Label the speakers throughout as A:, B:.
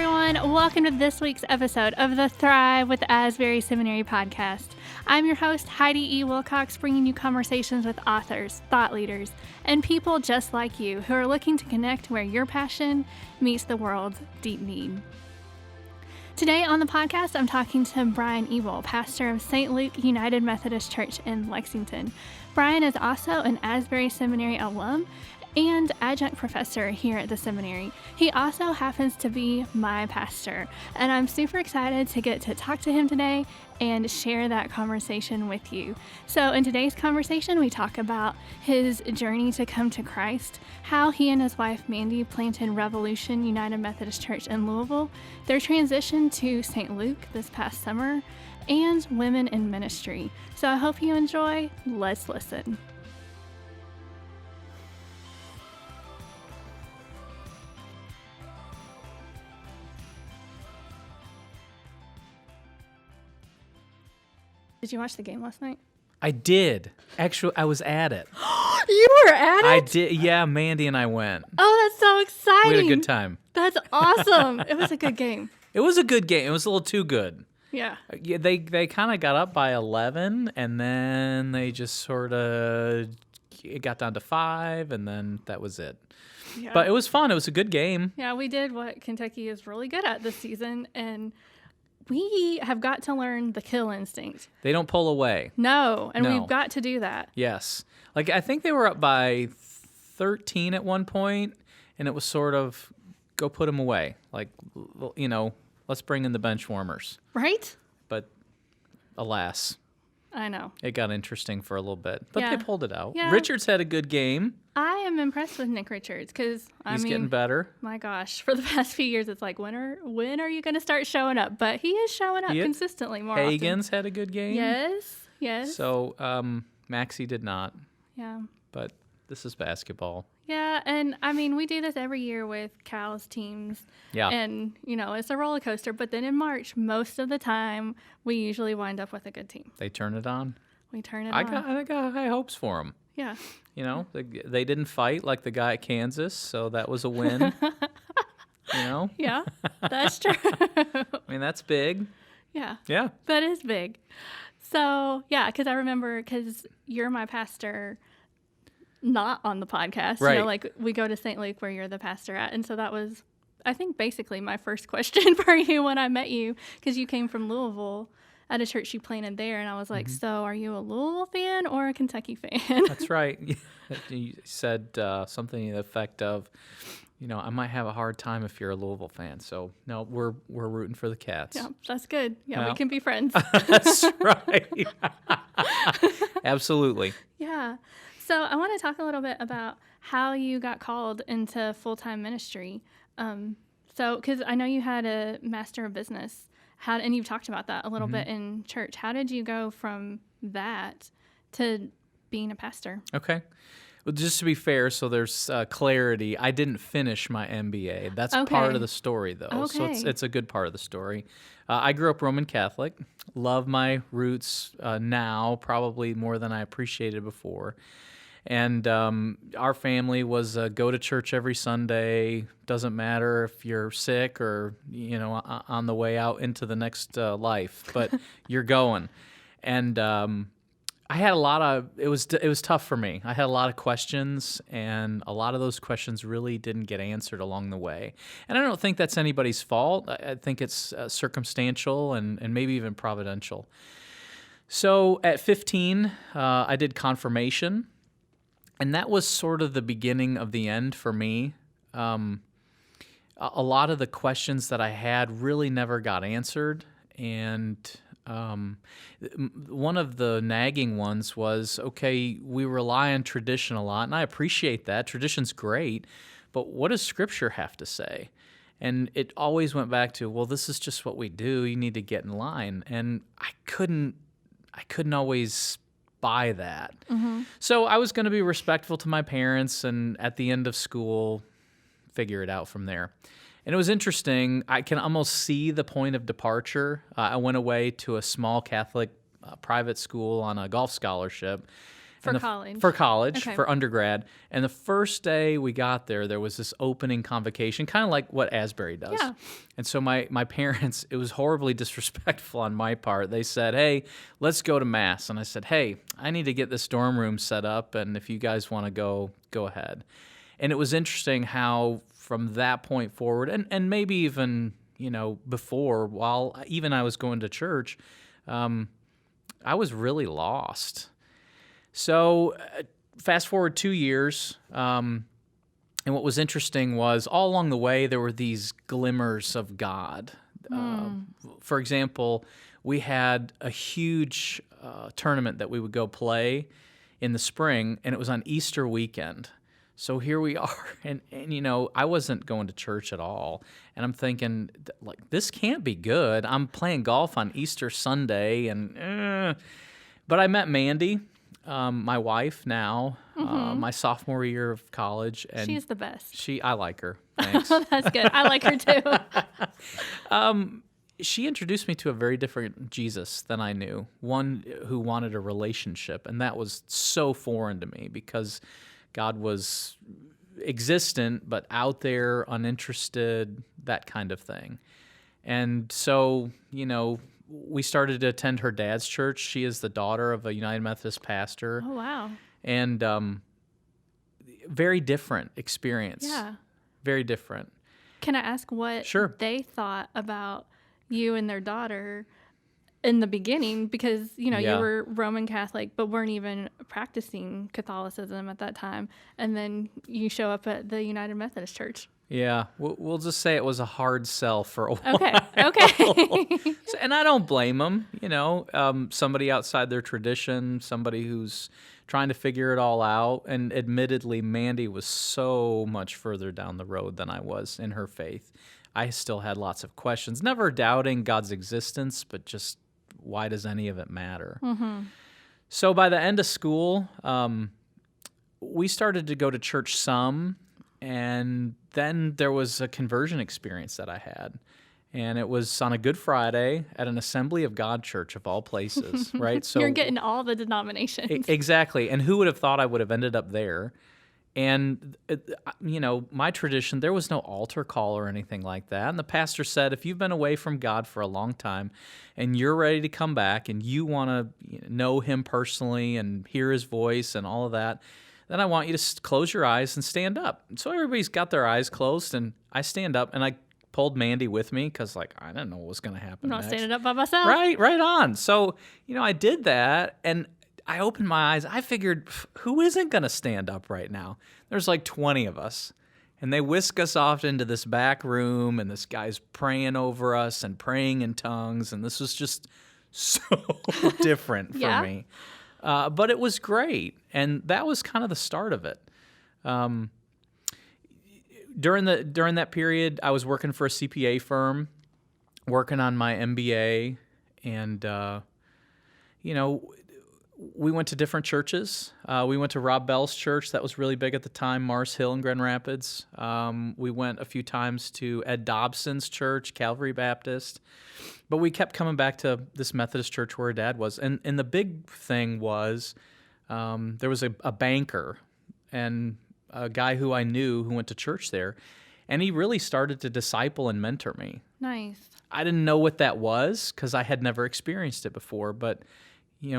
A: everyone. Welcome to this week's episode of the Thrive with Asbury Seminary podcast. I'm your host, Heidi E. Wilcox, bringing you conversations with authors, thought leaders, and people just like you who are looking to connect where your passion meets the world's deep need. Today on the podcast, I'm talking to Brian Ebel, pastor of St. Luke United Methodist Church in Lexington. Brian is also an Asbury Seminary alum and adjunct professor here at the seminary. He also happens to be my pastor, and I'm super excited to get to talk to him today and share that conversation with you. So in today's conversation, we talk about his journey to come to Christ, how he and his wife Mandy planted Revolution United Methodist Church in Louisville, their transition to St. Luke this past summer, and women in ministry. So I hope you enjoy. Let's listen. Did you watch the game last night?
B: I did. Actually, I was at it.
A: You were at it?
B: I did. Yeah, Mandy and I went.
A: Oh, that's so exciting.
B: We had a good time.
A: That's awesome. It was a good game.
B: It was a good game. It was a little too good.
A: Yeah.
B: Yeah, they kind of got up by 11, and then they just sort of it got down to 5, and then that was it.
A: Yeah.
B: But it was fun. It was a good game.
A: Yeah, we did what Kentucky is really good at this season, and we have got to learn the kill instinct.
B: They don't pull away.
A: No, and
B: No.
A: we've got to do that.
B: Yes. Like, I think they were up by 13 at one point, and it was sort of, go put them away. Like, you know, let's bring in the bench warmers.
A: Right?
B: But alas,
A: I know.
B: it got interesting for a little bit. But
A: Yeah.
B: they pulled it out.
A: Yeah.
B: Richards had a good game.
A: I am impressed with Nick Richards because,
B: He's getting better.
A: my gosh, for the past few years, it's like, when are you going to start showing up? But he is showing up consistently more often.
B: Hagen's had a good game.
A: Yes.
B: So Maxie did not.
A: Yeah.
B: But this is basketball.
A: Yeah, and I mean, we do this every year with Cal's teams.
B: Yeah.
A: And, you know, it's a roller coaster. But then in March, most of the time, we usually wind up with a good team.
B: They turn it on.
A: We turn it
B: I
A: on.
B: got high hopes for them.
A: Yeah.
B: You know, they didn't fight like the guy at Kansas, so that was a win. You know?
A: Yeah, that's true.
B: I mean, that's big.
A: Yeah.
B: Yeah.
A: That is big. So, yeah, because I remember, because you're my pastor not on the podcast.
B: Right.
A: You know, like, we go to St. Luke where you're the pastor at. And so that was, I think, basically my first question for you when I met you, because you came from Louisville at a church you planted there. And I was like, so are you a Louisville fan or a Kentucky fan?
B: That's right. You said something to the effect of, you know, I might have a hard time if you're a Louisville fan. So, no, we're rooting for the Cats.
A: Yeah, that's good. Yeah,
B: Well.
A: we can be friends.
B: That's right. Absolutely.
A: Yeah. So I want to talk a little bit about how you got called into full-time ministry. So, because I know you had a master of business, and you've talked about that a little bit in church. How did you go from that to being a pastor?
B: Okay. Well, just to be fair, so there's clarity. I didn't finish my MBA. That's part of the story, though. So it's a good part of the story. I grew up Roman Catholic. Love my roots now, probably more than I appreciated before. And our family was go to church every Sunday. Doesn't matter if you're sick or, you know, on the way out into the next life, but you're going. And I had a lot of, it was tough for me. I had a lot of questions, and a lot of those questions really didn't get answered along the way. And I don't think that's anybody's fault. I think it's circumstantial and maybe even providential. So at 15, I did confirmation, and that was sort of the beginning of the end for me. A lot of the questions that I had really never got answered, and one of the nagging ones was, okay, we rely on tradition a lot, and I appreciate that. Tradition's great, but what does Scripture have to say? And it always went back to, well, this is just what we do. You need to get in line. And I couldn't always buy that. Mm-hmm. So I was going to be respectful to my parents, and at the end of school, figure it out from there. And it was interesting. I can almost see the point of departure. I went away to a small Catholic private school on a golf scholarship.
A: college.
B: For college,
A: Okay.
B: for undergrad. And the first day we got there was this opening convocation, kind of like what Asbury does.
A: Yeah.
B: And so my parents, it was horribly disrespectful on my part. They said, hey, let's go to Mass. And I said, hey, I need to get this dorm room set up, and if you guys want to go ahead. And it was interesting how from that point forward, and maybe even, before, while even I was going to church, I was really lost. So fast forward 2 years, and what was interesting was all along the way there were these glimmers of God. For example, we had a huge tournament that we would go play in the spring, and it was on Easter weekend. So here we are, and I wasn't going to church at all, and I'm thinking, like, this can't be good. I'm playing golf on Easter Sunday, but I met Mandy, my wife now, my sophomore year of college, and
A: she's the best.
B: I like her. Thanks.
A: That's good. I like her too.
B: She introduced me to a very different Jesus than I knew, one who wanted a relationship, and that was so foreign to me because God was existent, but out there, uninterested, that kind of thing. And so, we started to attend her dad's church. She is the daughter of a United Methodist pastor.
A: Oh, wow.
B: And very different experience.
A: Yeah.
B: Very different.
A: Can I ask what
B: Sure.
A: they thought about you and their daughter in the beginning? Because, you were Roman Catholic, but weren't even practicing Catholicism at that time. And then you show up at the United Methodist Church.
B: Yeah, we'll just say it was a hard sell for a while.
A: Okay.
B: And I don't blame them, somebody outside their tradition, somebody who's trying to figure it all out. And admittedly, Mandy was so much further down the road than I was in her faith. I still had lots of questions, never doubting God's existence, but just why does any of it matter? Mm-hmm. So by the end of school, we started to go to church some, and then there was a conversion experience that I had. And it was on a Good Friday at an Assembly of God church of all places, right?
A: So you're getting all the denominations.
B: Exactly. And who would have thought I would have ended up there? And, my tradition, there was no altar call or anything like that. And the pastor said, if you've been away from God for a long time and you're ready to come back and you want to know him personally and hear his voice and all of that, then I want you to close your eyes and stand up. So everybody's got their eyes closed, and I stand up, and I pulled Mandy with me because, I didn't know what was going to happen
A: I'm not
B: next.
A: standing up by myself.
B: Right on. So, I did that, and I opened my eyes. I figured, who isn't going to stand up right now? There's like 20 of us. And they whisk us off into this back room, and this guy's praying over us and praying in tongues. And this was just so different for me. But it was great. And that was kind of the start of it. During that period, I was working for a CPA firm, working on my MBA. And, we went to different churches. We went to Rob Bell's church. That was really big at the time, Mars Hill in Grand Rapids. We went a few times to Ed Dobson's church, Calvary Baptist. But we kept coming back to this Methodist church where Dad was. And the big thing was there was a banker and a guy who I knew who went to church there. And he really started to disciple and mentor me.
A: Nice.
B: I didn't know what that was because I had never experienced it before. But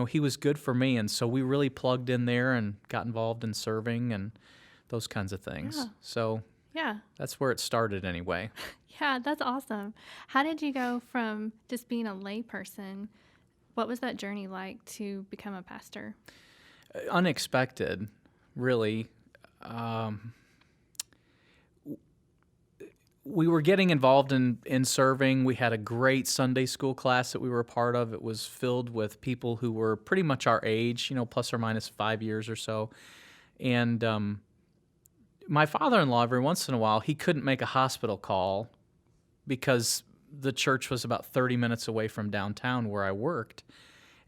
B: he was good for me, and so we really plugged in there and got involved in serving and those kinds of things. Yeah. So that's where it started anyway.
A: Yeah, that's awesome. How did you go from just being a lay person? What was that journey like to become a pastor?
B: Unexpected, really. We were getting involved in serving. We had a great Sunday school class that we were a part of. It was filled with people who were pretty much our age, plus or minus 5 years or so. And my father-in-law, every once in a while, he couldn't make a hospital call because the church was about 30 minutes away from downtown where I worked.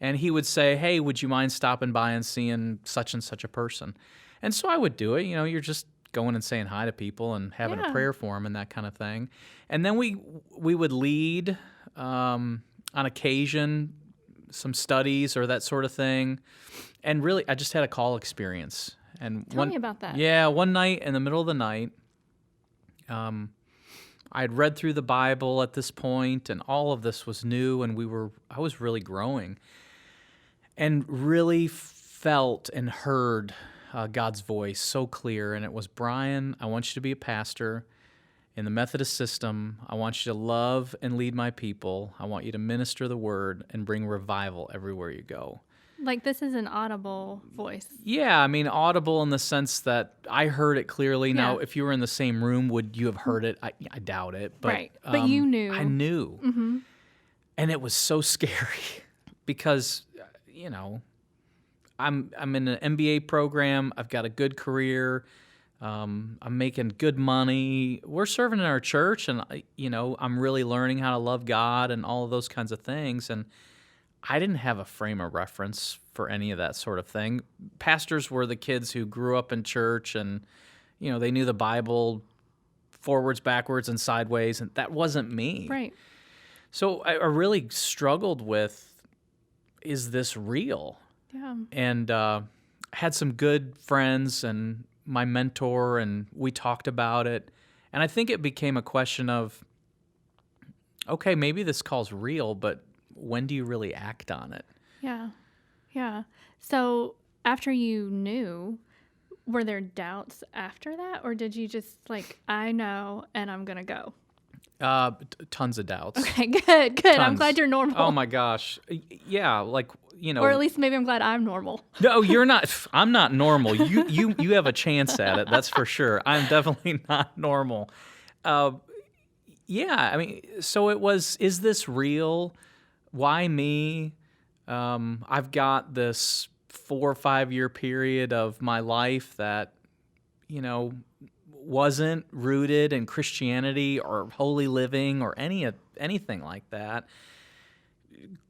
B: And he would say, hey, would you mind stopping by and seeing such and such a person? And so I would do it. You're just going and saying hi to people and having a prayer for them and that kind of thing. And then we would lead on occasion some studies or that sort of thing. And really, I just had a call experience. And
A: Tell me about that.
B: Yeah, one night in the middle of the night, I had read through the Bible at this point, and all of this was new, and I was really growing, and really felt and heard God's voice so clear. And it was, Brian, I want you to be a pastor in the Methodist system. I want you to love and lead my people. I want you to minister the word and bring revival everywhere you go.
A: Like, this is an audible voice.
B: Yeah, I mean, audible in the sense that I heard it clearly. Yeah. Now, if you were in the same room, would you have heard it? I doubt it. But,
A: right, but you knew.
B: I knew. Mm-hmm. And it was so scary because, you know, I'm in an MBA program. I've got a good career. I'm making good money. We're serving in our church, and, you know, I'm really learning how to love God and all of those kinds of things. And I didn't have a frame of reference for any of that sort of thing. Pastors were the kids who grew up in church and, you know, they knew the Bible forwards, backwards, and sideways, and that wasn't me.
A: Right.
B: So I really struggled with, is this real?
A: Yeah.
B: And had some good friends and my mentor, and we talked about it. And I think it became a question of, okay, maybe this call's real, but when do you really act on it?
A: Yeah. Yeah. So after you knew, were there doubts after that? Or did you just like, I know, and I'm going to go?
B: Tons of doubts.
A: Okay, good. Tons. I'm glad you're normal.
B: Oh my gosh. Yeah. Like, you know.
A: Or at least maybe I'm glad I'm normal.
B: No, you're not. I'm not normal. You have a chance at it. That's for sure. I'm definitely not normal. Yeah. I mean, so it was, is this real? Why me? I've got this 4 or 5 year period of my life that, you know, wasn't rooted in Christianity or holy living or anything like that.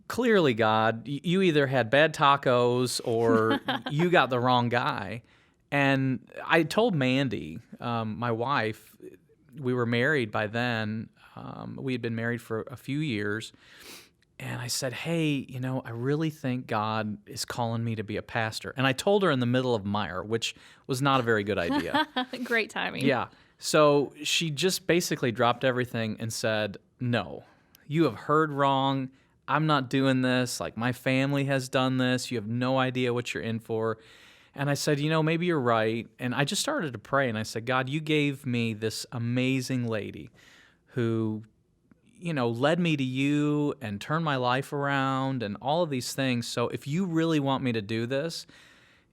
B: Clearly, God, you either had bad tacos or you got the wrong guy. And I told Mandy, my wife, we were married by then. We had been married for a few years. And I said, hey, you know, I really think God is calling me to be a pastor. And I told her in the middle of Meyer, which was not a very good idea.
A: Great timing.
B: Yeah. So she just basically dropped everything and said, no, you have heard wrong. I'm not doing this. Like, my family has done this. You have no idea what you're in for. And I said, you know, maybe you're right. And I just started to pray. And I said, God, you gave me this amazing lady who, you know, led me to you and turned my life around and all of these things. So if you really want me to do this,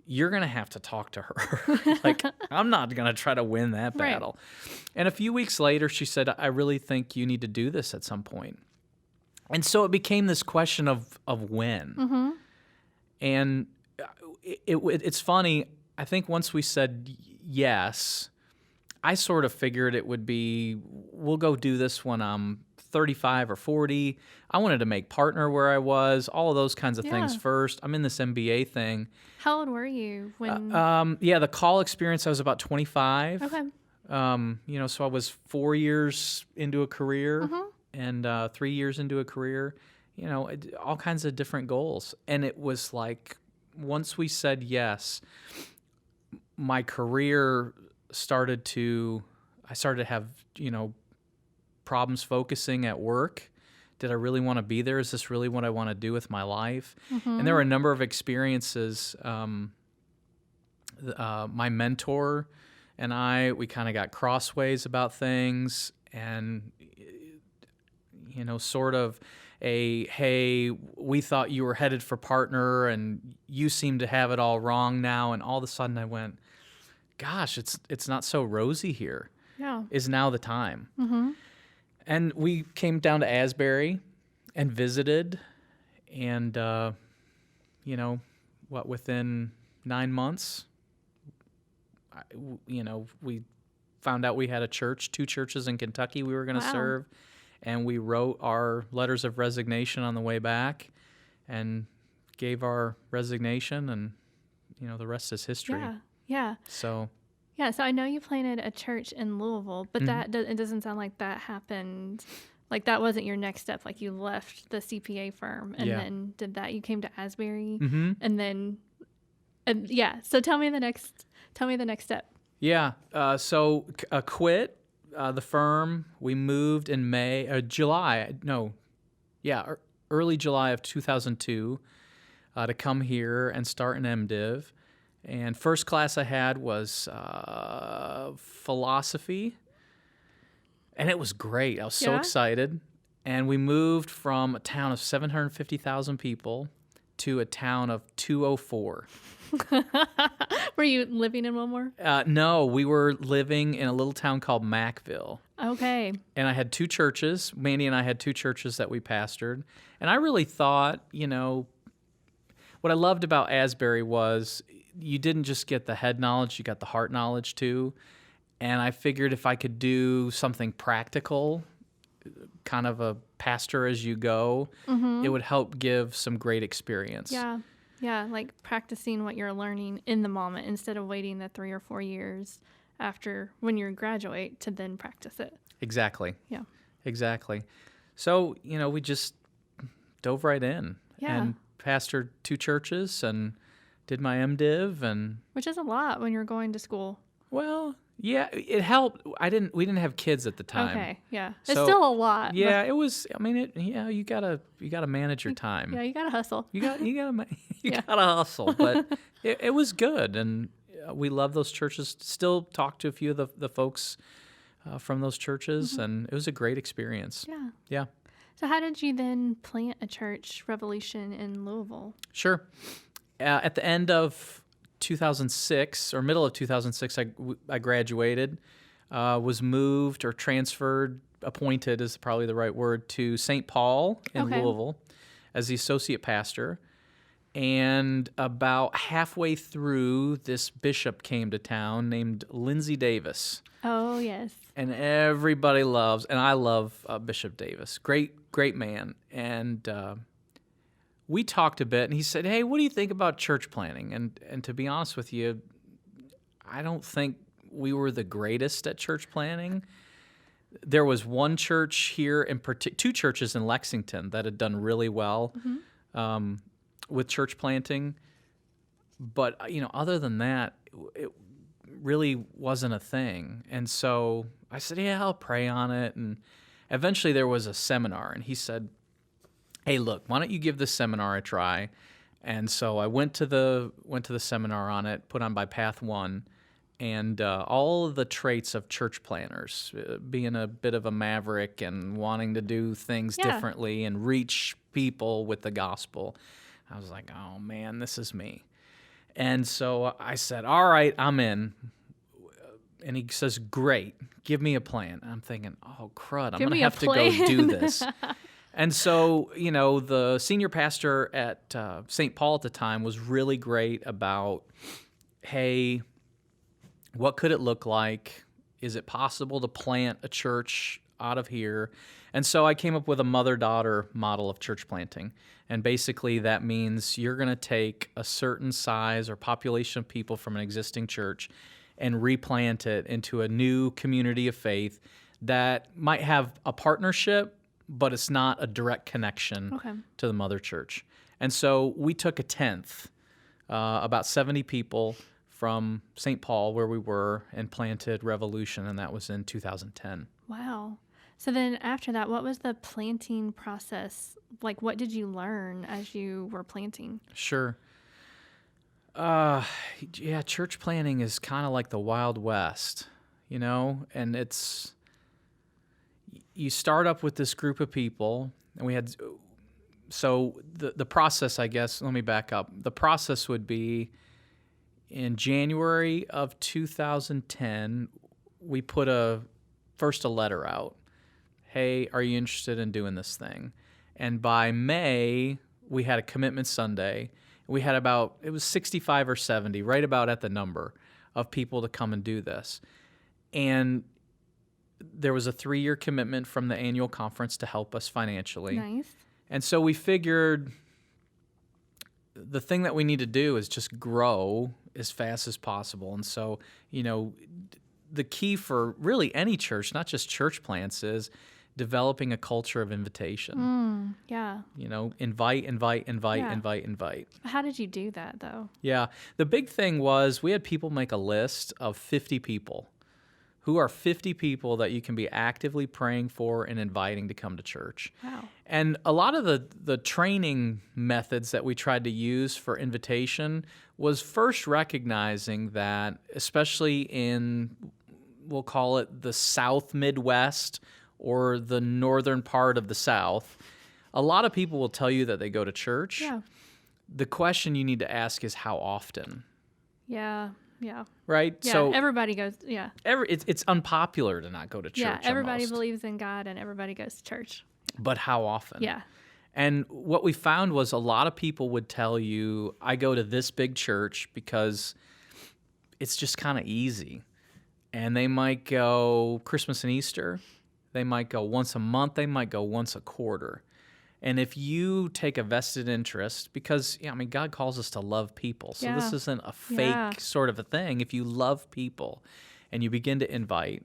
B: you're going to have to talk to her. Like, I'm not going to try to win that battle. Right. And a few weeks later, she said, I really think you need to do this at some point. And so it became this question of when. Mm-hmm. And it's funny. I think once we said yes, I sort of figured it would be, we'll go do this when I'm 35 or 40. I wanted to make partner where I was, all of those kinds of things first. I'm in this MBA thing.
A: How old were you when?
B: The call experience, I was about 25.
A: Okay.
B: You know, so I was 4 years into a career and 3 years into a career, you know, all kinds of different goals. And it was like, once we said yes, my career I started to have, you know, problems focusing at work. Did I really want to be there? Is this really what I want to do with my life? Mm-hmm. And there were a number of experiences. My mentor and we kind of got crossways about things, and, you know, sort of hey, we thought you were headed for partner and you seem to have it all wrong now. And all of a sudden I went, gosh, it's not so rosy here.
A: Yeah.
B: Is now the time.
A: Mm-hmm.
B: And we came down to Asbury and visited, and, you know, within 9 months, you know, we found out we had two churches in Kentucky we were going to serve, and we wrote our letters of resignation on the way back and gave our resignation, and, you know, the rest is history.
A: Yeah.
B: So
A: I know you planted a church in Louisville, but it doesn't sound like that happened Like that wasn't your next step. Like you left the CPA firm and then did that. You came to Asbury and then, So tell me the next step.
B: Yeah. So quit the firm. We moved in early July of 2002 to come here and start an MDiv. And first class I had was philosophy. And it was great. I was so excited. And we moved from a town of 750,000 people to a town of 204.
A: Were you living in one more?
B: No, we were living in a little town called Mackville.
A: Okay.
B: And I had two churches. Mandy and I had two churches that we pastored. And I really thought, what I loved about Asbury was you didn't just get the head knowledge, you got the heart knowledge too. And I figured if I could do something practical, kind of a pastor as you go, it would help give some great experience.
A: Yeah. Yeah, like practicing what you're learning in the moment instead of waiting the 3 or 4 years after when you graduate to then practice it.
B: Exactly.
A: Yeah.
B: Exactly. So, we just dove right in and pastored two churches and did my MDiv.
A: Which is a lot when you're going to school.
B: Well, yeah, it helped. We didn't have kids at the time.
A: Okay, yeah. It's still a lot.
B: Yeah, it was. I mean, you gotta manage your time.
A: Yeah, you gotta hustle.
B: You gotta hustle. But it was good, and we love those churches. Still talk to a few of the folks from those churches, and it was a great experience.
A: Yeah.
B: Yeah.
A: So how did you then plant a church, Revolution, in Louisville?
B: Sure. At the end of 2006 or middle of 2006, I graduated, was moved or transferred, appointed is probably the right word, to St. Paul in Louisville as the associate pastor. And about halfway through, this bishop came to town named Lindsay Davis.
A: Oh, yes.
B: And everybody loves, and I love Bishop Davis. Great man. And we talked a bit, and he said, "Hey, what do you think about church planting?" And to be honest with you, I don't think we were the greatest at church planting. There was one church here, two churches in Lexington that had done really well with church planting. But, other than that, it really wasn't a thing. And so I said, "Yeah, I'll pray on it." And eventually there was a seminar, and he said, "Hey, look, why don't you give this seminar a try?" And so I went to the seminar on it, put on by Path One, and all of the traits of church planners, being a bit of a maverick and wanting to do things differently and reach people with the gospel. I was like, "Oh man, this is me." And so I said, "All right, I'm in." And he says, "Great, give me a plan." And I'm thinking, "Oh crud, I'm gonna have to go do this." And so, the senior pastor at St. Paul at the time was really great about, hey, what could it look like? Is it possible to plant a church out of here? And so I came up with a mother-daughter model of church planting. And basically that means you're going to take a certain size or population of people from an existing church and replant it into a new community of faith that might have a partnership, but it's not a direct connection to the mother church. And so we took a tenth, about 70 people from St. Paul, where we were, and planted Revolution, and that was in 2010.
A: Wow. So then after that, what was the planting process? Like, what did you learn as you were planting?
B: Sure. Church planting is kind of like the Wild West, and it's... You start up with this group of people, and we had, so the process, I guess, let me back up. The process would be in January of 2010, we put first a letter out. Hey, are you interested in doing this thing? And by May, we had a commitment Sunday. We had it was 65 or 70, right about at the number of people to come and do this. And there was a 3-year commitment from the annual conference to help us financially.
A: Nice.
B: And so we figured the thing that we need to do is just grow as fast as possible. And so, the key for really any church, not just church plants, is developing a culture of invitation.
A: Yeah.
B: Invite.
A: Yeah.
B: Invite.
A: How did you do that, though?
B: Yeah. The big thing was we had people make a list of 50 people. Who are 50 people that you can be actively praying for and inviting to come to church?
A: Wow.
B: And a lot of the training methods that we tried to use for invitation was first recognizing that, especially in, we'll call it the South Midwest or the northern part of the South, a lot of people will tell you that they go to church.
A: Yeah.
B: The question you need to ask is how often.
A: Yeah.
B: Right?
A: Yeah,
B: so
A: everybody goes, yeah.
B: It's unpopular to not go to church.
A: Yeah, everybody
B: almost.
A: believes in God and everybody goes to church.
B: But how often?
A: Yeah.
B: And what we found was a lot of people would tell you, I go to this big church because it's just kind of easy. And they might go Christmas and Easter. They might go once a month. They might go once a quarter. And if you take a vested interest, because, God calls us to love people. So this isn't a fake sort of a thing. If you love people and you begin to invite,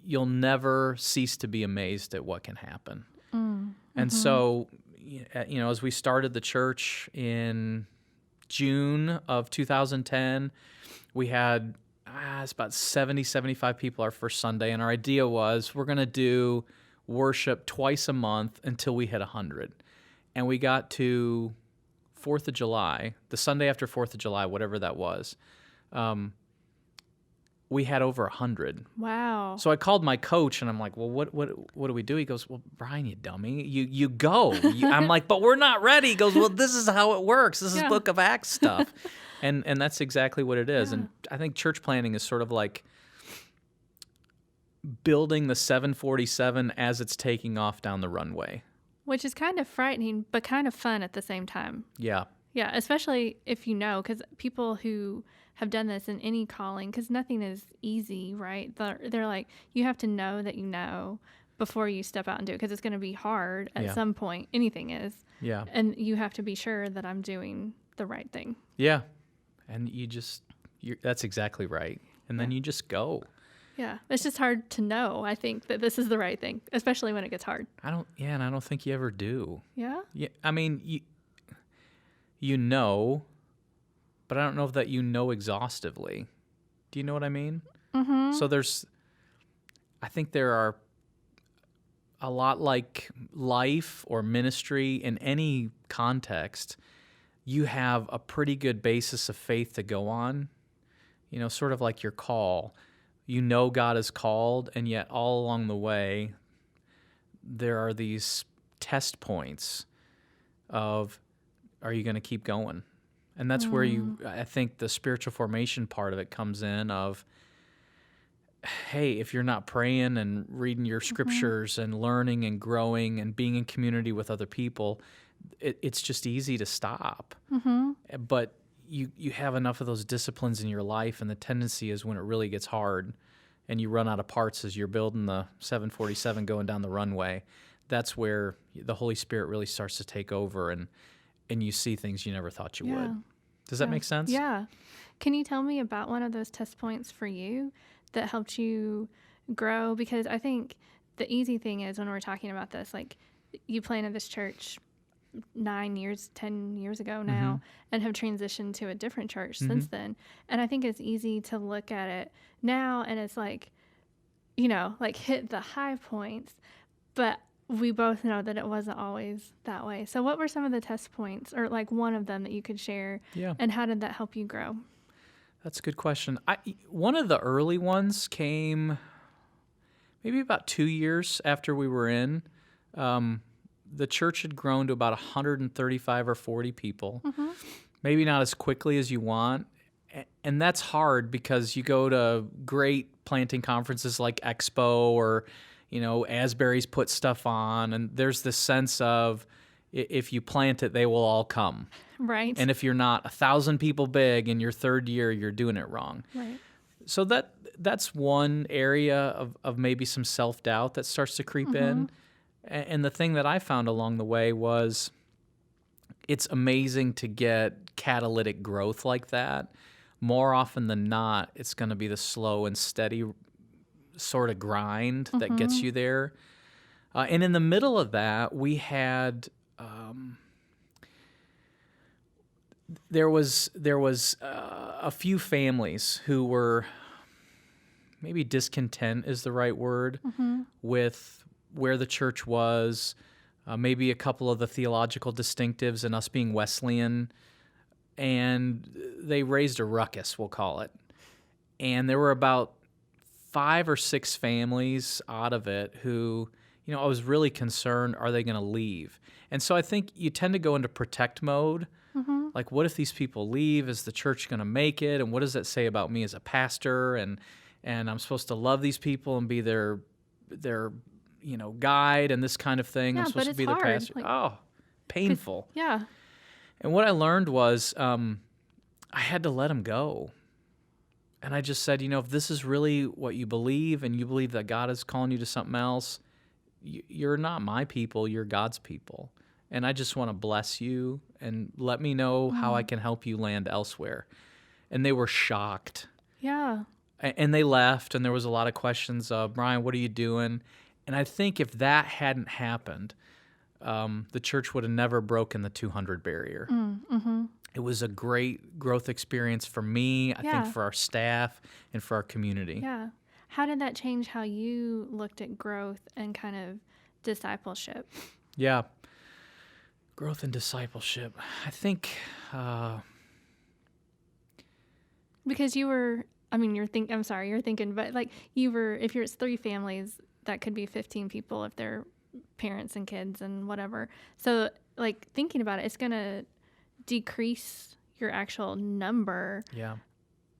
B: you'll never cease to be amazed at what can happen. And so, as we started the church in June of 2010, we had it's about 70, 75 people our first Sunday. And our idea was we're going to do worship twice a month until we hit 100. And we got to 4th of July, the Sunday after 4th of July, whatever that was, we had over 100.
A: Wow.
B: So I called my coach and I'm like, well, what do we do? He goes, well, Brian, you dummy, you go. I'm like, but we're not ready. He goes, well, this is how it works. This is Book of Acts stuff. And that's exactly what it is. And I think church planning is sort of like building the 747 as it's taking off down the runway.
A: Which is kind of frightening, but kind of fun at the same time.
B: Yeah.
A: Yeah, especially if you know, because people who have done this in any calling, because nothing is easy, right? They're like, you have to know that you know before you step out and do it, because it's going to be hard at some point. Anything is. Yeah. And you have to be sure that I'm doing the right thing. Yeah.
B: And that's exactly right. And then you just go.
A: Yeah, it's just hard to know, I think, that this is the right thing, especially when it gets hard.
B: And I don't think you ever do.
A: Yeah?
B: Yeah, I mean, you know, but I don't know if that you know exhaustively. Do you know what I mean? Mm-hmm. So I think there are a lot like life or ministry in any context, you have a pretty good basis of faith to go on, sort of like your call. You know God is called, and yet all along the way, there are these test points of, are you going to keep going? And that's where I think the spiritual formation part of it comes in of, hey, if you're not praying and reading your scriptures and learning and growing and being in community with other people, it's just easy to stop. Mm-hmm. But you have enough of those disciplines in your life, and the tendency is when it really gets hard and you run out of parts as you're building the 747 going down the runway, that's where the Holy Spirit really starts to take over, and you see things you never thought you would. Does that make sense?
A: Yeah. Can you tell me about one of those test points for you that helped you grow? Because I think the easy thing is when we're talking about this, like you planted this church 10 years ago now, and have transitioned to a different church since then. And I think it's easy to look at it now and it's like, like hit the high points, but we both know that it wasn't always that way. So what were some of the test points, or like one of them that you could share? Yeah. And how did that help you grow?
B: That's a good question. One of the early ones came maybe about 2 years after we were in. The church had grown to about 135 or 40 people, maybe not as quickly as you want. And that's hard because you go to great planting conferences like Expo or, Asbury's put stuff on, and there's this sense of if you plant it, they will all come.
A: Right.
B: And if you're not 1,000 people big in your third year, you're doing it wrong.
A: Right.
B: So that's one area of maybe some self-doubt that starts to creep in. And the thing that I found along the way was it's amazing to get catalytic growth like that. More often than not, it's going to be the slow and steady sort of grind that gets you there. And in the middle of that, we had there was a few families who were maybe discontent is the right word with where the church was. Maybe a couple of the theological distinctives and us being Wesleyan, and they raised a ruckus, we'll call it. And there were about 5 or 6 families out of it who, I was really concerned, are they going to leave? And so I think you tend to go into protect mode. Like, what if these people leave? Is the church going to make it? And what does that say about me as a pastor? And I'm supposed to love these people and be their guide and this kind of thing.
A: Yeah,
B: I'm supposed to be their pastor. Painful.
A: Yeah.
B: And what I learned was I had to let them go. And I just said, if this is really what you believe and you believe that God is calling you to something else, you're not my people, you're God's people. And I just want to bless you and let me know how I can help you land elsewhere. And they were shocked.
A: Yeah.
B: And they left, and there was a lot of questions of, Brian, what are you doing? And I think if that hadn't happened, the church would have never broken the 200 barrier. It was a great growth experience for me, I think for our staff, and for our community.
A: Yeah. How did that change how you looked at growth and kind of discipleship?
B: Yeah. Growth and discipleship. I think...
A: because you're thinking, but like if it's 3 families, that could be 15 people if they're parents and kids and whatever. So like thinking about it, it's going to decrease your actual number.
B: Yeah.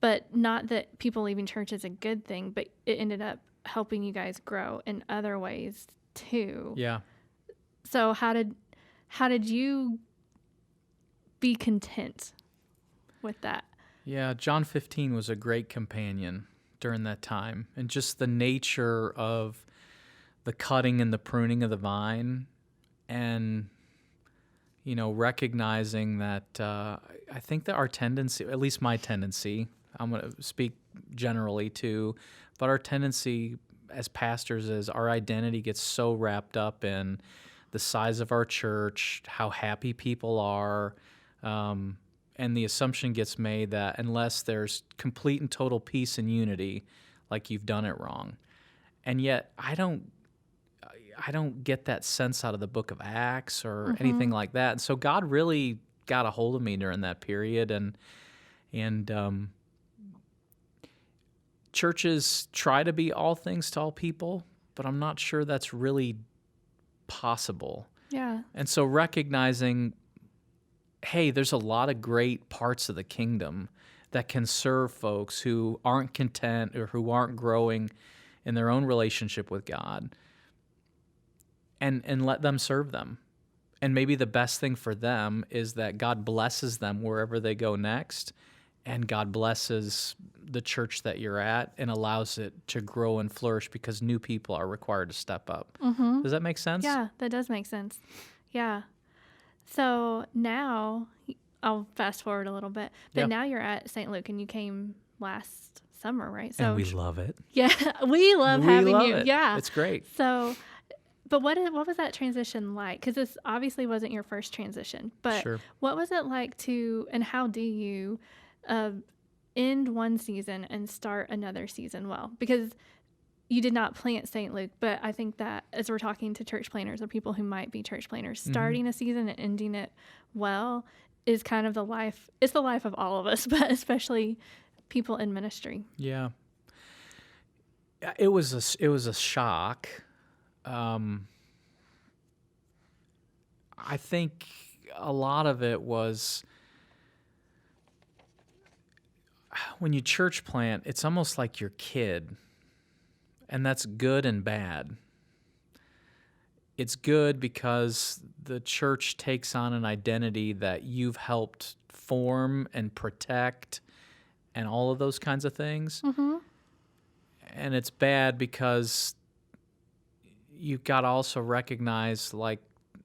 A: But not that people leaving church is a good thing, but it ended up helping you guys grow in other ways too.
B: Yeah.
A: So how did you be content with that?
B: Yeah, John 15 was a great companion during that time. And just the nature of the cutting and the pruning of the vine and, recognizing that I think that our tendency, at least my tendency, I'm going to speak generally too, but our tendency as pastors is our identity gets so wrapped up in the size of our church, how happy people are, and the assumption gets made that unless there's complete and total peace and unity, like you've done it wrong. And yet I don't get that sense out of the book of Acts or anything like that. And so God really got a hold of me during that period. And churches try to be all things to all people, but I'm not sure that's really possible.
A: Yeah.
B: And so recognizing, hey, there's a lot of great parts of the kingdom that can serve folks who aren't content or who aren't growing in their own relationship with God, and let them serve them. And maybe the best thing for them is that God blesses them wherever they go next, and God blesses the church that you're at and allows it to grow and flourish because new people are required to step up. Does that make sense?
A: Yeah, that does make sense. Yeah. So now, I'll fast forward a little bit, but now you're at St. Luke, and you came last summer, right? So
B: and we love it.
A: Yeah, we love having you.
B: It.
A: Yeah,
B: it's great.
A: So, but what was that transition like? Because this obviously wasn't your first transition, but what was it like and how do you end one season and start another season well? Because you did not plant St. Luke, but I think that as we're talking to church planners or people who might be church planners, starting a season and ending it well is kind of it's the life of all of us, but especially people in ministry.
B: Yeah. It was a shock. I think a lot of it was when you church plant, it's almost like your kid. And that's good and bad. It's good because the church takes on an identity that you've helped form and protect and all of those kinds of things. And it's bad because you've got to also recognize, like,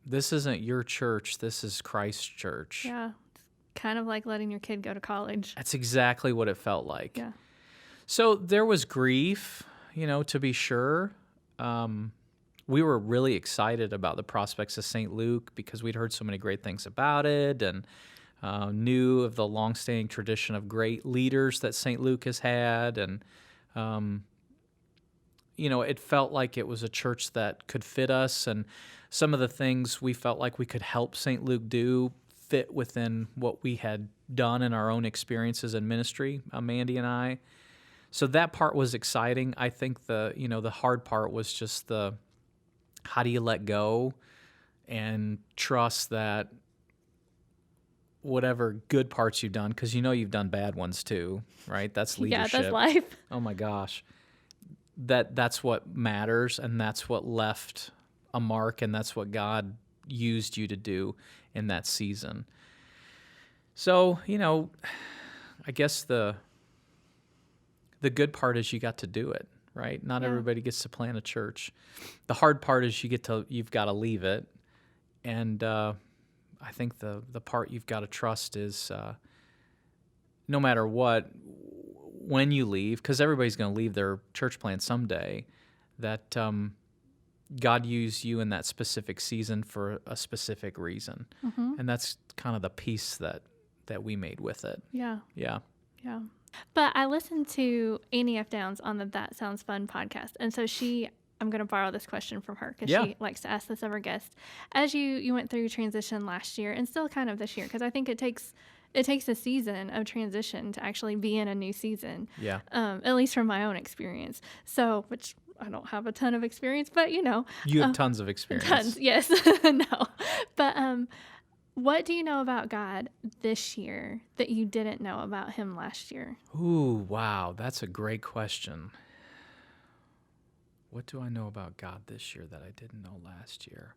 B: this isn't your church, this is Christ's church.
A: Yeah, it's kind of like letting your kid go to college.
B: That's exactly what it felt like.
A: Yeah.
B: So there was grief, to be sure. we were really excited about the prospects of St. Luke because we'd heard so many great things about it and knew of the longstanding tradition of great leaders that St. Luke has had. And, it felt like it was a church that could fit us. And some of the things we felt like we could help St. Luke do fit within what we had done in our own experiences in ministry, Mandy and I. So that part was exciting. I think the hard part was just how do you let go and trust that whatever good parts you've done, because you've done bad ones too, right? That's leadership.
A: Yeah, that's life.
B: Oh my gosh. That's what matters, and that's what left a mark, and that's what God used you to do in that season. So, I guess the good part is you got to do it, right? Not everybody gets to plant a church. The hard part is you've got to leave it. And I think the part you've got to trust is no matter what, when you leave, because everybody's going to leave their church plant someday, that God used you in that specific season for a specific reason. Mm-hmm. And that's kind of the peace that we made with it.
A: Yeah.
B: Yeah.
A: Yeah. But I listened to Annie F. Downs on the That Sounds Fun podcast. And so I'm going to borrow this question from her because she likes to ask this of her guests. As you went through your transition last year and still kind of this year, because I think it takes a season of transition to actually be in a new season. Yeah. At least from my own experience. So, which I don't have a ton of experience, but You
B: have tons of experience.
A: Tons, yes. No. But what do you know about God this year that you didn't know about him last year?
B: Ooh, wow. That's a great question. What do I know about God this year that I didn't know last year?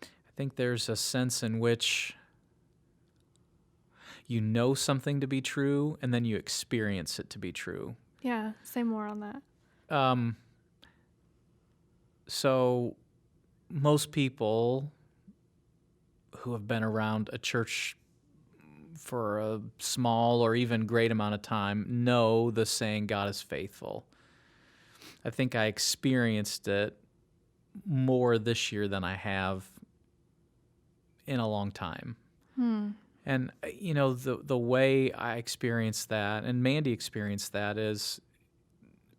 B: I think there's a sense in which you know something to be true and then you experience it to be true.
A: Yeah, say more on that.
B: So most people who have been around a church for a small or even great amount of time know the saying, God is faithful. I think I experienced it more this year than I have in a long time. And, the way I experienced that, and Mandy experienced that, is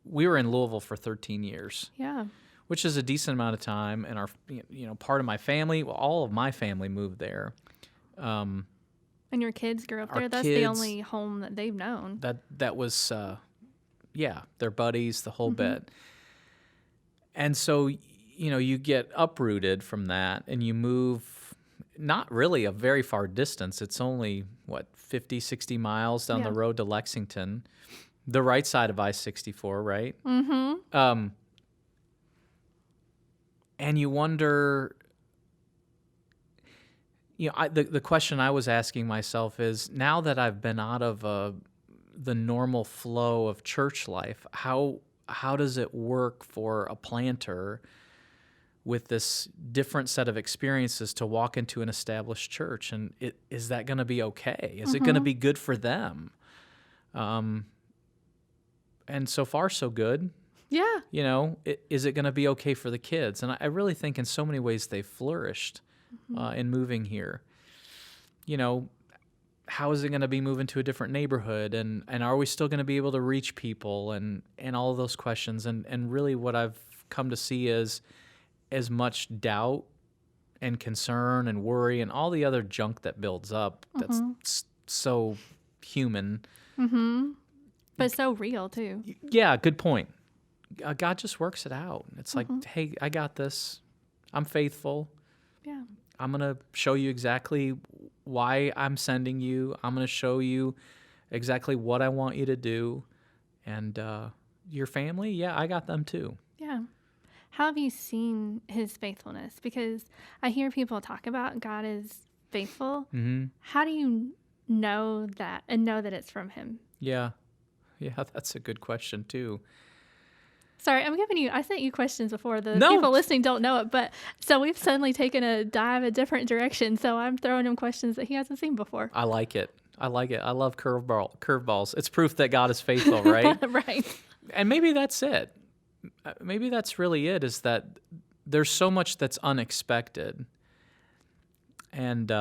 B: we were in Louisville for 13 years.
A: Yeah. Which
B: is a decent amount of time, and our, part of my family, all of my family moved there.
A: And your kids grew up there? That's the only home that they've known.
B: That was, their buddies, the whole bit. And so, you get uprooted from that, and you move not really a very far distance. It's only, 50, 60 miles down the road to Lexington, the right side of I-64, right? Mm-hmm. And you wonder, the question I was asking myself is, now that I've been out of the normal flow of church life, how does it work for a planter with this different set of experiences to walk into an established church? And is that going to be okay? Is it going to be good for them? And so far, so good. Yeah. Is it going to be okay for the kids? And I really think in so many ways they've flourished in moving here. How is it going to be moving to a different neighborhood? And are we still going to be able to reach people? And all of those questions. And really what I've come to see is as much doubt and concern and worry and all the other junk that builds up that's so human.
A: Mm-hmm. But so real, too.
B: Yeah, good point. God just works it out. It's like, hey, I got this. I'm faithful.
A: Yeah.
B: I'm going to show you exactly why I'm sending you. I'm going to show you exactly what I want you to do. And your family, yeah, I got them too.
A: Yeah. How have you seen his faithfulness? Because I hear people talk about God is faithful. Mm-hmm. How do you know that and know that it's from him?
B: Yeah. Yeah, that's a good question too.
A: Sorry, I sent you questions before. People listening don't know it, but so we've suddenly taken a dive a different direction. So I'm throwing him questions that he hasn't seen before.
B: I like it. I love curveballs. It's proof that God is faithful, right?
A: Right.
B: And maybe that's it. maybe that's really it, is that there's so much that's unexpected. And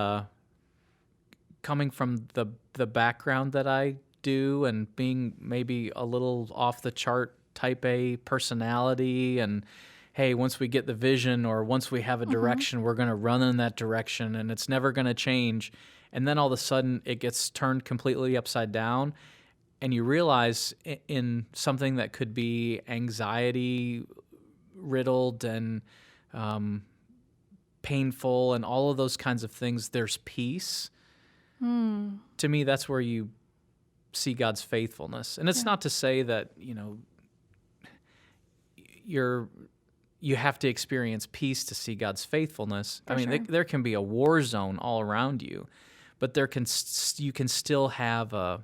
B: coming from the background that I do, and being maybe a little off the chart type A personality, and hey, once we get the vision or once we have a direction, we're going to run in that direction and it's never going to change. And then all of a sudden it gets turned completely upside down, and you realize in something that could be anxiety riddled and painful and all of those kinds of things, there's peace. To me, that's where you see God's faithfulness. And it's not to say that, you have to experience peace to see God's faithfulness. There can be a war zone all around you, but you can still have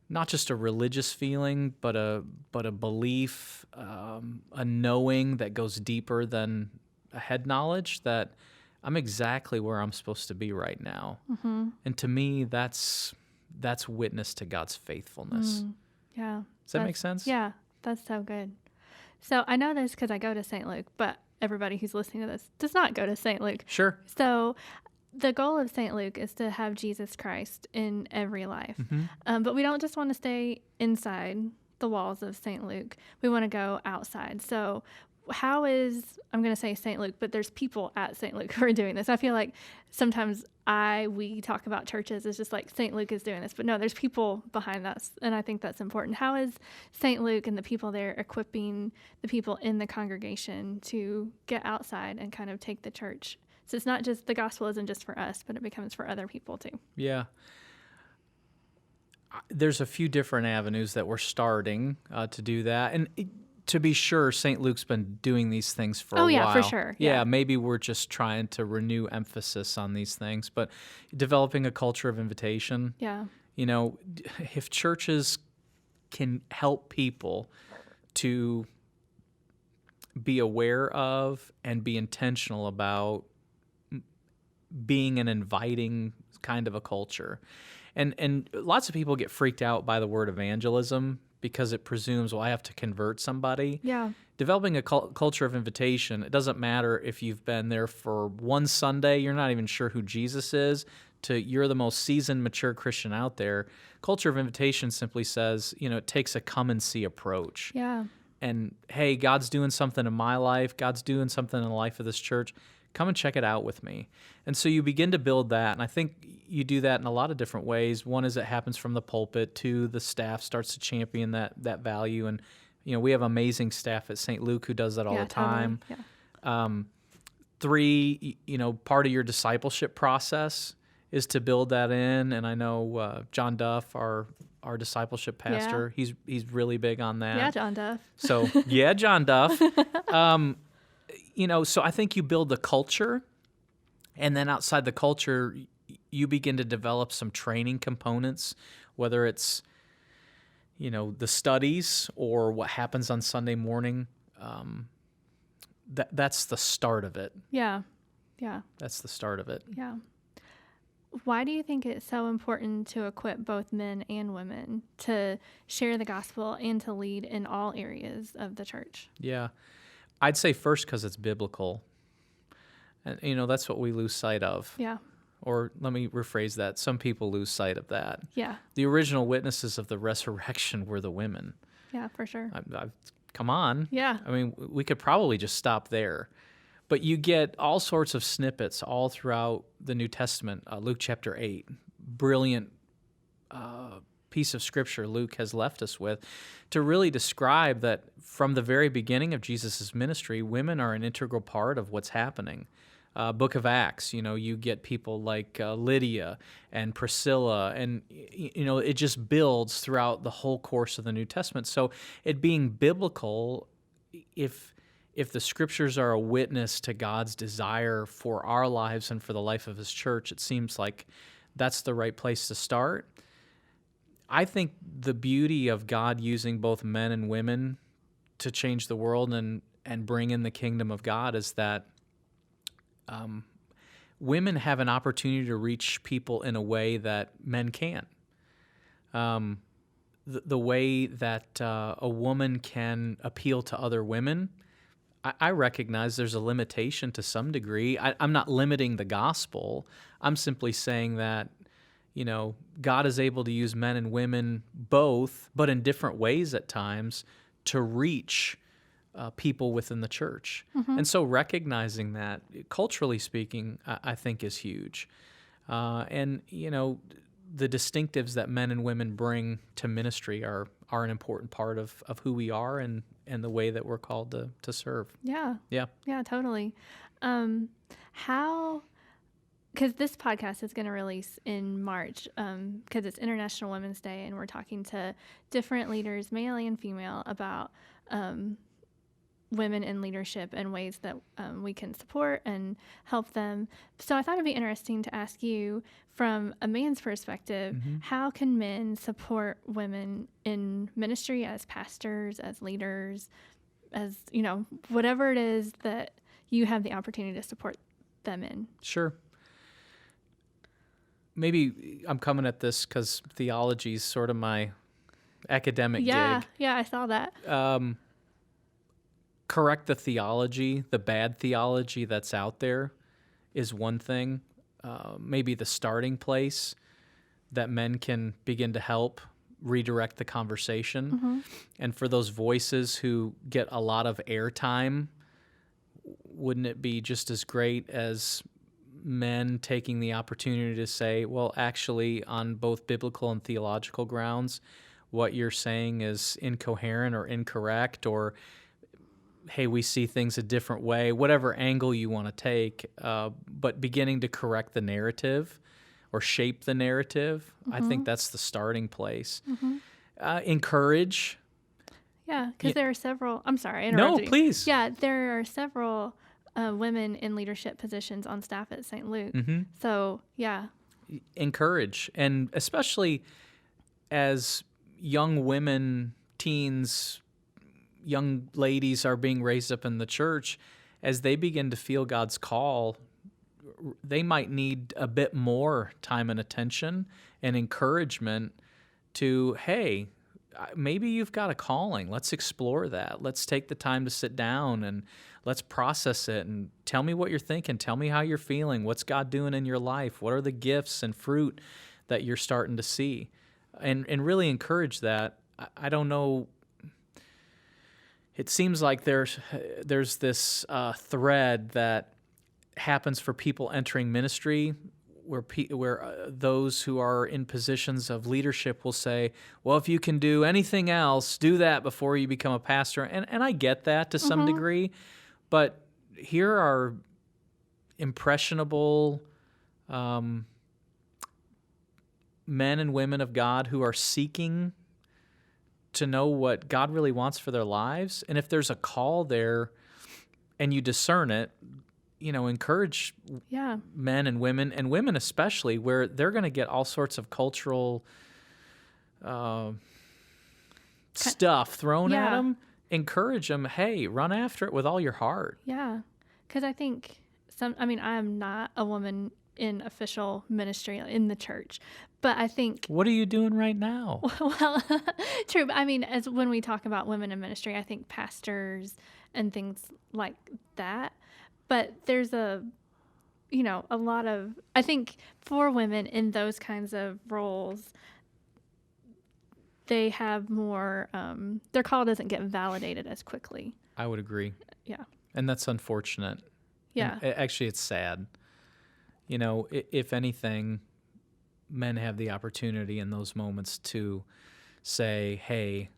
B: not just a religious feeling, but a belief, a knowing that goes deeper than a head knowledge that I'm exactly where I'm supposed to be right now. And to me, that's witness to God's faithfulness.
A: Yeah.
B: Does that make sense?
A: Yeah, that's so good. So I know this because I go to St. Luke, but everybody who's listening to this does not go to St. Luke.
B: Sure.
A: So the goal of St. Luke is to have Jesus Christ in every life. But we don't just want to stay inside the walls of St. Luke. We want to go outside. So how is, I'm going to say St. Luke, but there's people at St. Luke who are doing this. I feel like sometimes we talk about churches as just like St. Luke is doing this, but no, there's people behind us. And I think that's important. How is St. Luke and the people there equipping the people in the congregation to get outside and kind of take the church? So it's not just, the gospel isn't just for us, but it becomes for other people too.
B: Yeah. There's a few different avenues that we're starting to do that. And to be sure, St. Luke's been doing these things for a while.
A: Oh, yeah, for sure.
B: Yeah, maybe we're just trying to renew emphasis on these things, but developing a culture of invitation.
A: Yeah.
B: If churches can help people to be aware of and be intentional about being an inviting kind of a culture. And lots of people get freaked out by the word evangelism because it presumes, I have to convert somebody.
A: Yeah.
B: Developing a culture of invitation, it doesn't matter if you've been there for one Sunday, you're not even sure who Jesus is, to you're the most seasoned, mature Christian out there. Culture of invitation simply says, it takes a come and see approach.
A: Yeah.
B: And, hey, God's doing something in my life. God's doing something in the life of this church. Come and check it out with me. And so you begin to build that, and I think you do that in a lot of different ways. One is it happens from the pulpit. Two, the staff starts to champion that value. And, we have amazing staff at St. Luke who does that all the time.
A: Totally. Yeah.
B: Three, part of your discipleship process is to build that in. And I know John Duff, our discipleship pastor, he's really big on that.
A: Yeah, John Duff.
B: So, yeah, John Duff. So I think you build the culture, and then outside the culture, you begin to develop some training components, whether it's, the studies or what happens on Sunday morning. That's the start of it.
A: Yeah. Yeah.
B: That's the start of it.
A: Yeah. Why do you think it's so important to equip both men and women to share the gospel and to lead in all areas of the church?
B: Yeah. I'd say first because it's biblical. And, that's what we lose sight of.
A: Yeah.
B: Or let me rephrase that. Some people lose sight of that.
A: Yeah.
B: The original witnesses of the resurrection were the women.
A: Yeah, for sure.
B: Come on.
A: Yeah.
B: We could probably just stop there. But you get all sorts of snippets all throughout the New Testament. Luke chapter 8, brilliant piece of scripture Luke has left us with to really describe that from the very beginning of Jesus' ministry, women are an integral part of what's happening. Book of Acts, you get people like Lydia and Priscilla, and, it just builds throughout the whole course of the New Testament. So it being biblical, if the scriptures are a witness to God's desire for our lives and for the life of his church, it seems like that's the right place to start. I think the beauty of God using both men and women to change the world and bring in the kingdom of God is that women have an opportunity to reach people in a way that men can't. the way that a woman can appeal to other women, I recognize there's a limitation to some degree. I'm not limiting the gospel. I'm simply saying that, God is able to use men and women both, but in different ways at times, to reach people within the church. Mm-hmm. And so recognizing that, culturally speaking, I think is huge. And the distinctives that men and women bring to ministry are an important part of who we are and the way that we're called to serve.
A: Yeah.
B: Yeah.
A: Yeah, totally. Because this podcast is going to release in March, because it's International Women's Day, and we're talking to different leaders, male and female, about women in leadership and ways that we can support and help them. So I thought it'd be interesting to ask you, from a man's perspective, mm-hmm. how can men support women in ministry as pastors, as leaders, as, whatever it is that you have the opportunity to support them in?
B: Sure. Maybe I'm coming at this because theology is sort of my academic gig.
A: Yeah, I saw that.
B: Correct the theology, the bad theology that's out there is one thing. Maybe the starting place that men can begin to help redirect the conversation. Mm-hmm. And for those voices who get a lot of airtime, wouldn't it be just as great as men taking the opportunity to say, well, actually, on both biblical and theological grounds, what you're saying is incoherent or incorrect, or hey, we see things a different way, whatever angle you want to take, but beginning to correct the narrative or shape the narrative, mm-hmm. I think that's the starting place. Mm-hmm. Encourage.
A: Yeah, because there are several, I'm sorry, I interrupted you.
B: No, please.
A: Yeah, there are several women in leadership positions on staff at St. Luke. Mm-hmm. So, yeah.
B: Encourage, and especially as young women, teens, young ladies are being raised up in the church, as they begin to feel God's call, they might need a bit more time and attention and encouragement to, hey, maybe you've got a calling. Let's explore that. Let's take the time to sit down and let's process it and tell me what you're thinking. Tell me how you're feeling. What's God doing in your life? What are the gifts and fruit that you're starting to see? And really encourage that. I don't know. It seems like there's this thread that happens for people entering ministry where those who are in positions of leadership will say, well, if you can do anything else, do that before you become a pastor. And I get that to some mm-hmm. degree, but here are impressionable men and women of God who are seeking to know what God really wants for their lives. And if there's a call there and you discern it, encourage men and women especially, where they're going to get all sorts of cultural stuff thrown at them. Encourage them, hey, run after it with all your heart.
A: Yeah, because I think I am not a woman in official ministry in the church, but I think...
B: What are you doing right now?
A: Well, true. But as when we talk about women in ministry, I think pastors and things like that. But there's a lot of... I think for women in those kinds of roles, they have more... their call doesn't get validated as quickly.
B: I would agree.
A: Yeah.
B: And that's unfortunate.
A: Yeah.
B: And actually, it's sad. If anything, men have the opportunity in those moments to say, hey,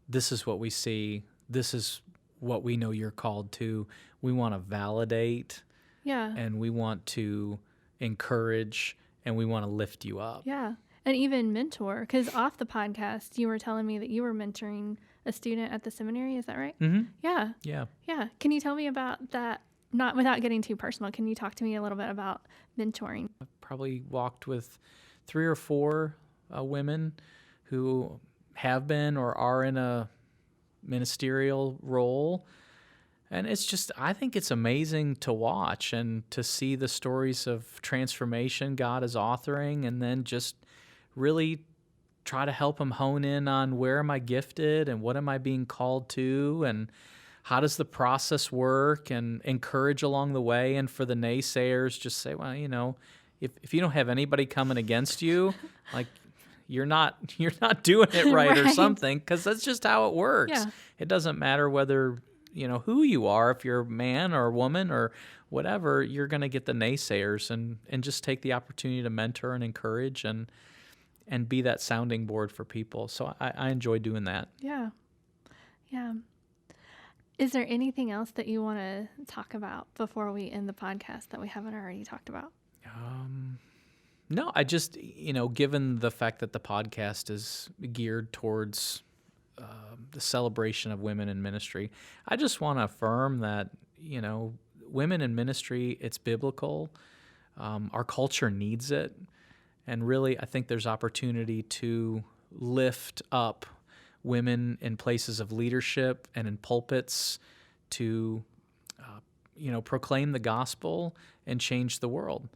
B: this is what we see. This is what we know you're called to. We want to validate.
A: Yeah.
B: And we want to encourage, and we want to lift you up.
A: Yeah. And even mentor, because off the podcast, you were telling me that you were mentoring a student at the seminary. Is that right?
B: Mm-hmm.
A: Yeah.
B: Yeah.
A: Yeah. Can you tell me about that? Not without getting too personal, can you talk to me a little bit about mentoring?
B: I've probably walked with 3 or 4 women who have been or are in a ministerial role. And it's just, I think it's amazing to watch and to see the stories of transformation God is authoring, and then just really try to help them hone in on where am I gifted and what am I being called to and how does the process work, and encourage along the way. And for the naysayers, just say, well, if you don't have anybody coming against you, like you're not doing it right. Or something, because that's just how it works. Yeah. It doesn't matter whether, who you are, if you're a man or a woman or whatever, you're going to get the naysayers, and just take the opportunity to mentor and encourage and be that sounding board for people. So I enjoy doing that.
A: Yeah. Yeah. Is there anything else that you want to talk about before we end the podcast that we haven't already talked about?
B: No, I just, given the fact that the podcast is geared towards the celebration of women in ministry, I just want to affirm that, women in ministry, it's biblical. Our culture needs it. And really, I think there's opportunity to lift up women in places of leadership and in pulpits to, proclaim the gospel and change the world.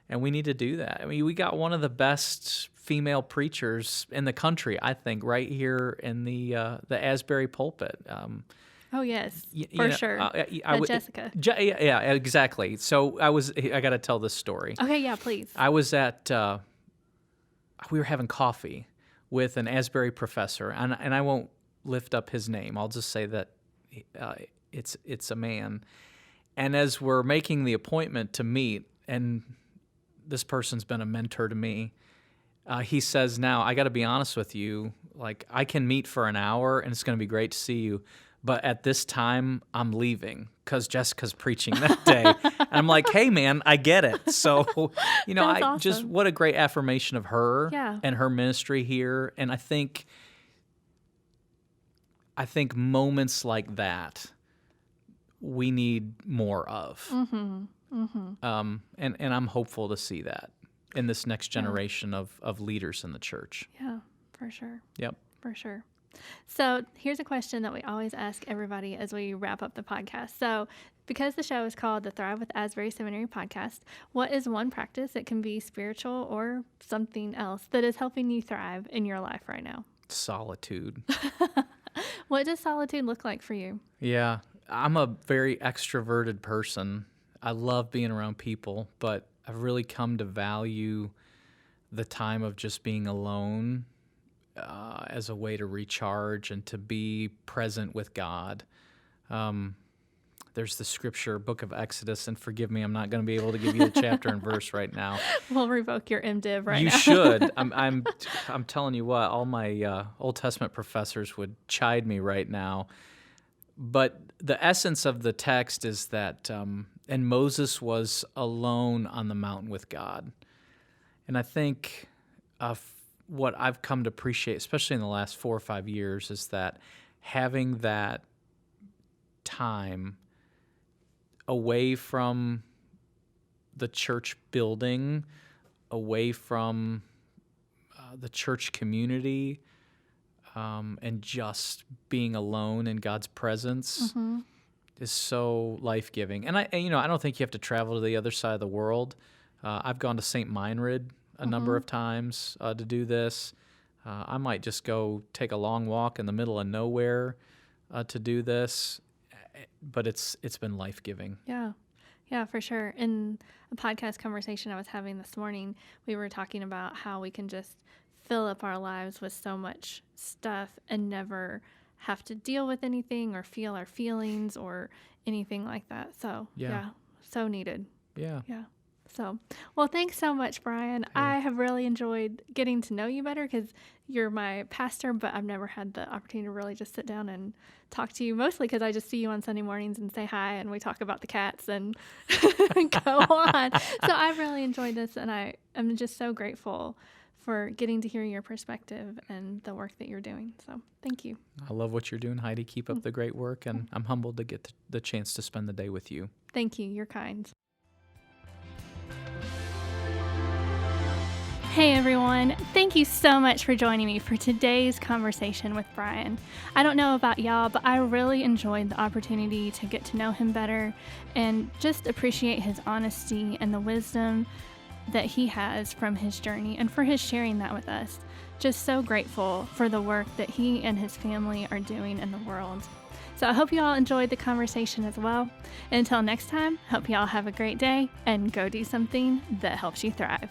B: And we need to do that. I mean, we got one of the best female preachers in the country, I think, right here in the Asbury pulpit.
A: Oh, yes, for sure. Jessica.
B: Yeah, exactly. So I got to tell this story.
A: Okay, yeah, please.
B: I was we were having coffee with an Asbury professor, and I won't lift up his name. I'll just say that it's a man. And as we're making the appointment to meet, and this person's been a mentor to me, he says, now, I got to be honest with you, like, I can meet for an hour, and it's going to be great to see you, but at this time, I'm leaving because Jessica's preaching that day. And I'm like, hey, man, I get it. So,
A: awesome.
B: Just what a great affirmation of her
A: Yeah.
B: and her ministry here. And I think moments like that we need more of.
A: Mm-hmm. Mm-hmm.
B: And I'm hopeful to see that in this next generation of leaders in the church.
A: Yeah, for sure.
B: Yep.
A: For sure. So here's a question that we always ask everybody as we wrap up the podcast. So because the show is called the Thrive with Asbury Seminary podcast, what is one practice, it can be spiritual or something else, that is helping you thrive in your life right now?
B: Solitude.
A: What does solitude look like for you?
B: Yeah, I'm a very extroverted person. I love being around people, but I've really come to value the time of just being alone as a way to recharge and to be present with God. There's the scripture, book of Exodus, and forgive me, I'm not going to be able to give you the chapter and verse right now.
A: We'll revoke your MDiv right now.
B: You should. I'm telling you what, all my Old Testament professors would chide me right now. But the essence of the text is that, and Moses was alone on the mountain with God. And I think what I've come to appreciate, especially in the last 4 or 5 years, is that having that time away from the church building, away from the church community, and just being alone in God's presence is so life-giving. And I don't think you have to travel to the other side of the world. I've gone to St. Meinrad a number of times to do this. I might just go take a long walk in the middle of nowhere to do this, but it's been life-giving.
A: Yeah, for sure. In a podcast conversation I was having this morning, we were talking about how we can just fill up our lives with so much stuff and never have to deal with anything or feel our feelings or anything like that. So, yeah so needed.
B: Yeah.
A: So, well, thanks so much, Brian. Hey. I have really enjoyed getting to know you better because you're my pastor, but I've never had the opportunity to really just sit down and talk to you, mostly because I just see you on Sunday mornings and say hi and we talk about the cats and go on. So I've really enjoyed this, and I'm just so grateful for getting to hear your perspective and the work that you're doing. So thank you.
B: I love what you're doing, Heidi. Keep up the great work, and I'm humbled to get the chance to spend the day with you.
A: Thank you. You're kind. Hey everyone, thank you so much for joining me for today's conversation with Brian. I don't know about y'all, but I really enjoyed the opportunity to get to know him better and just appreciate his honesty and the wisdom that he has from his journey, and for his sharing that with us. just so grateful for the work that he and his family are doing in the world. So I hope you all enjoyed the conversation as well. Until next time, hope you all have a great day and go do something that helps you thrive.